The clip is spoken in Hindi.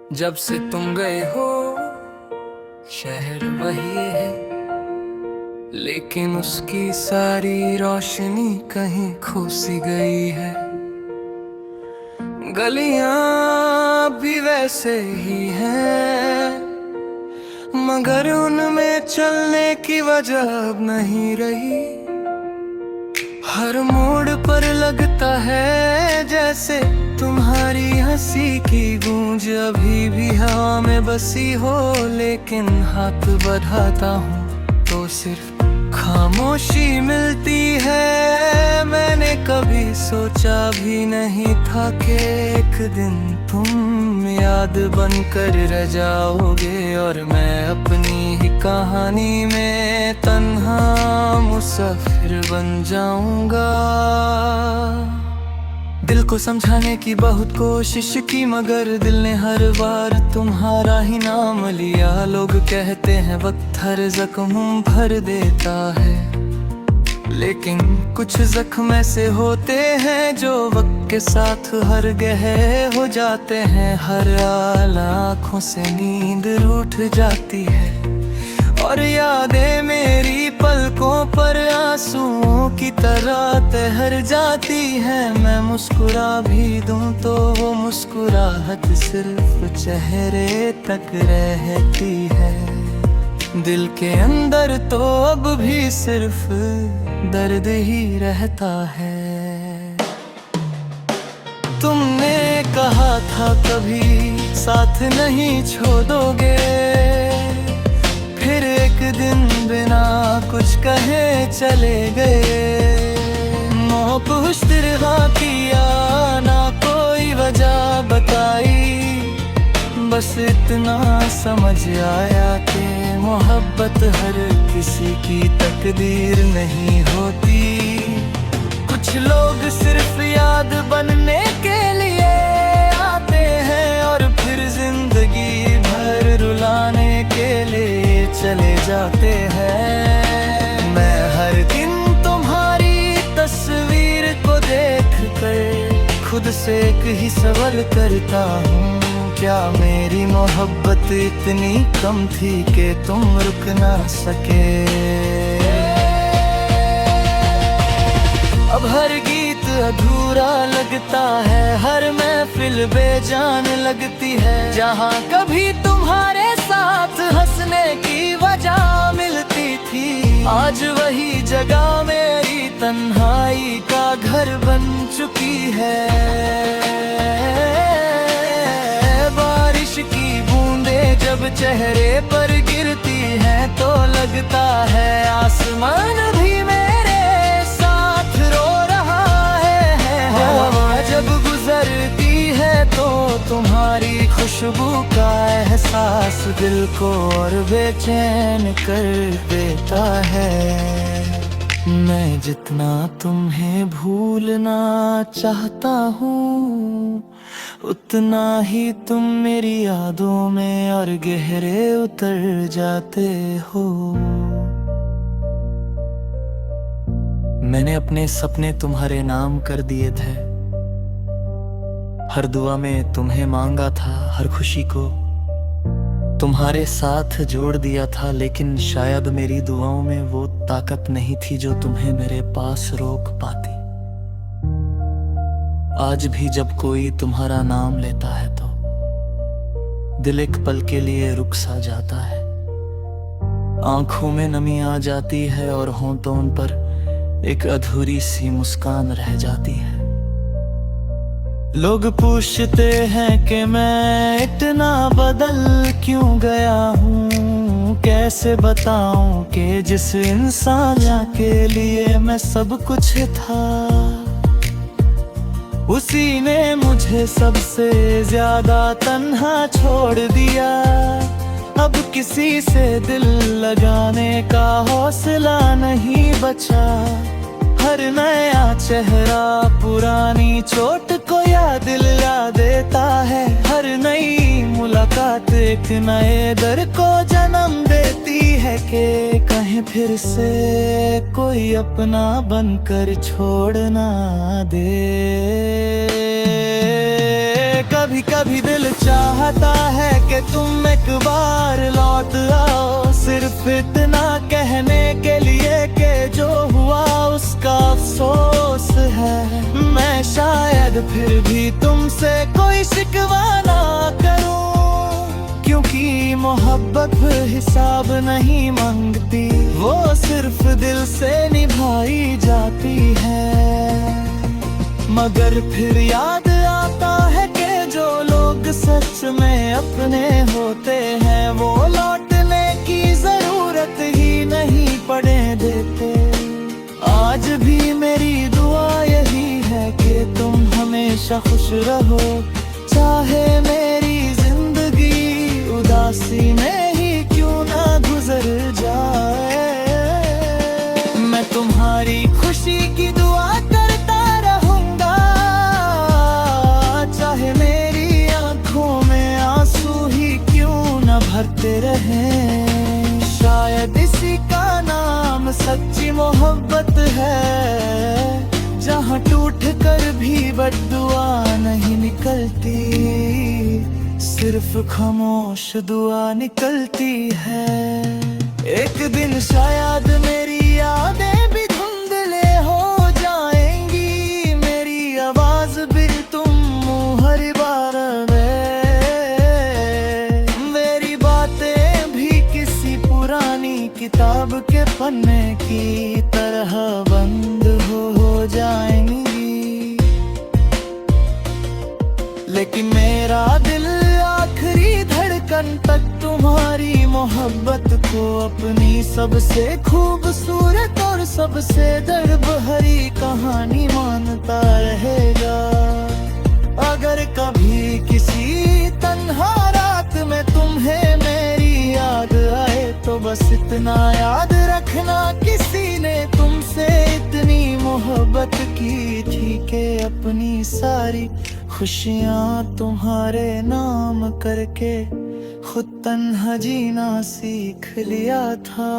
जब से तुम गए हो शहर वही है, लेकिन उसकी सारी रोशनी कहीं खो सी गई है। गलियां भी वैसे ही हैं, मगर उनमें चलने की वजह अब नहीं रही। हर मोड़ पर लगता है जैसे तुम्हारी हंसी की गूंज अभी भी हवा में बसी हो, लेकिन हाथ बढ़ाता हूँ तो सिर्फ खामोशी मिलती है। मैंने कभी सोचा भी नहीं था कि एक दिन तुम याद बनकर रह जाओगे और मैं अपनी ही कहानी में तन्हा मुसाफिर बन जाऊंगा। दिल को समझाने की बहुत कोशिश की, मगर दिल ने हर बार तुम्हारा ही नाम लिया। लोग कहते हैं वक्त हर जख्म भर देता है, लेकिन कुछ जख्म ऐसे होते हैं जो वक्त के साथ हर गहरे हो जाते हैं। हर आँखों से नींद रूठ जाती है और यादें मेरी पलकों पर आंसुओं की तरह तैर जाती है। मैं मुस्कुरा भी दूं तो वो मुस्कुराहट सिर्फ चेहरे तक रहती है। दिल के अंदर तो अब भी सिर्फ दर्द ही रहता है। तुमने कहा था कभी साथ नहीं छोड़ोगे, फिर एक दिन बिना कुछ कहे चले गए। मोह पुश तरह किया, ना कोई वजह बताई, बस इतना समझ आया कि मोहब्बत हर किसी की तकदीर नहीं होती। कुछ लोग सिर्फ याद बनने के लिए आते हैं और फिर जिंदगी भर रुलाने के लिए चले जाते हैं। मैं हर दिन तुम्हारी तस्वीर को देख कर खुद से एक ही सवाल करता हूँ, क्या मेरी मोहब्बत इतनी कम थी कि तुम रुक ना सके। अब हर गीत अधूरा लगता है, हर महफिल बेजान लगती है। जहाँ कभी तुम्हारे साथ हंसने की वजह मिलती थी, आज वही जगह मेरी तन्हाई का घर बन चुकी है। बारिश की बूंदें जब चेहरे पर गिरती हैं तो लगता है आसमान भी मेरे साथ रो रहा है। हवा जब गुजरती है तो तुम्हारी खुशबू का एहसास दिल को और बेचैन कर देता है। मैं जितना तुम्हें भूलना चाहता हूँ, उतना ही तुम मेरी यादों में और गहरे उतर जाते हो। मैंने अपने सपने तुम्हारे नाम कर दिए थे, हर दुआ में तुम्हें मांगा था, हर खुशी को तुम्हारे साथ जोड़ दिया था। लेकिन शायद मेरी दुआओं में वो ताकत नहीं थी जो तुम्हें मेरे पास रोक पाती। आज भी जब कोई तुम्हारा नाम लेता है तो दिल एक पल के लिए रुक सा जाता है। आंखों में नमी आ जाती है और होंठों पर एक अधूरी सी मुस्कान रह जाती है। लोग पूछते हैं कि मैं इतना बदल क्यों गया हूँ, कैसे बताऊं कि जिस इंसान के लिए मैं सब कुछ था, उसी ने मुझे सबसे ज्यादा तन्हा छोड़ दिया। अब किसी से दिल लगाने का हौसला नहीं बचा। हर नया चेहरा पुरानी चोट को याद दिला देता है। हर नई मुलाकात एक नए दर्द को जन्म देती है कि कहीं फिर से कोई अपना बनकर छोड़ ना दे। कभी कभी दिल चाहता है तुम एक बार लौट आओ, सिर्फ इतना कहने के लिए कि जो हुआ उसका अफसोस है। मैं शायद फिर भी तुमसे कोई शिकवा ना करूं, क्योंकि मोहब्बत हिसाब नहीं मांगती, वो सिर्फ दिल से निभाई जाती है। मगर फिर याद आता है कि जो लोग सच में अपने होते हैं, वो लौटने की जरूरत ही नहीं पड़े देते। आज भी मेरी दुआ यही है कि तुम हमेशा खुश रहो, चाहे मेरी जिंदगी उदासी में ही क्यों ना गुजर जाए। मैं तुम्हारी खुशी की दुआ करता रहूंगा, चाहे मेरी आंखों में आंसू ही क्यों न भरते रहें। शायद इसी का नाम सच्ची मोहब्बत है, जहाँ टूट कर भी बद्दुआ नहीं निकलती, सिर्फ खामोश दुआ निकलती है। एक दिन शायद मेरी यादें भी धुंधले हो जाएंगी, मेरी आवाज भी तुम हर बार में, मेरी बातें भी किसी पुरानी किताब के पन्ने की तरह बंद हो जाएंगी। लेकिन मेरा दिल आखिरी धड़कन तक तुम्हारी मोहब्बत को अपनी सबसे खूबसूरत और सबसे दर्द भरी कहानी मानता रहेगा। अगर कभी किसी तन्हा रात में तुम्हें मेरी याद आए, तो बस इतना याद रखना, किसी ने तुमसे इतनी मोहब्बत की थी कि अपनी सारी खुशियाँ तुम्हारे नाम करके खुद तन्हा जीना सीख लिया था।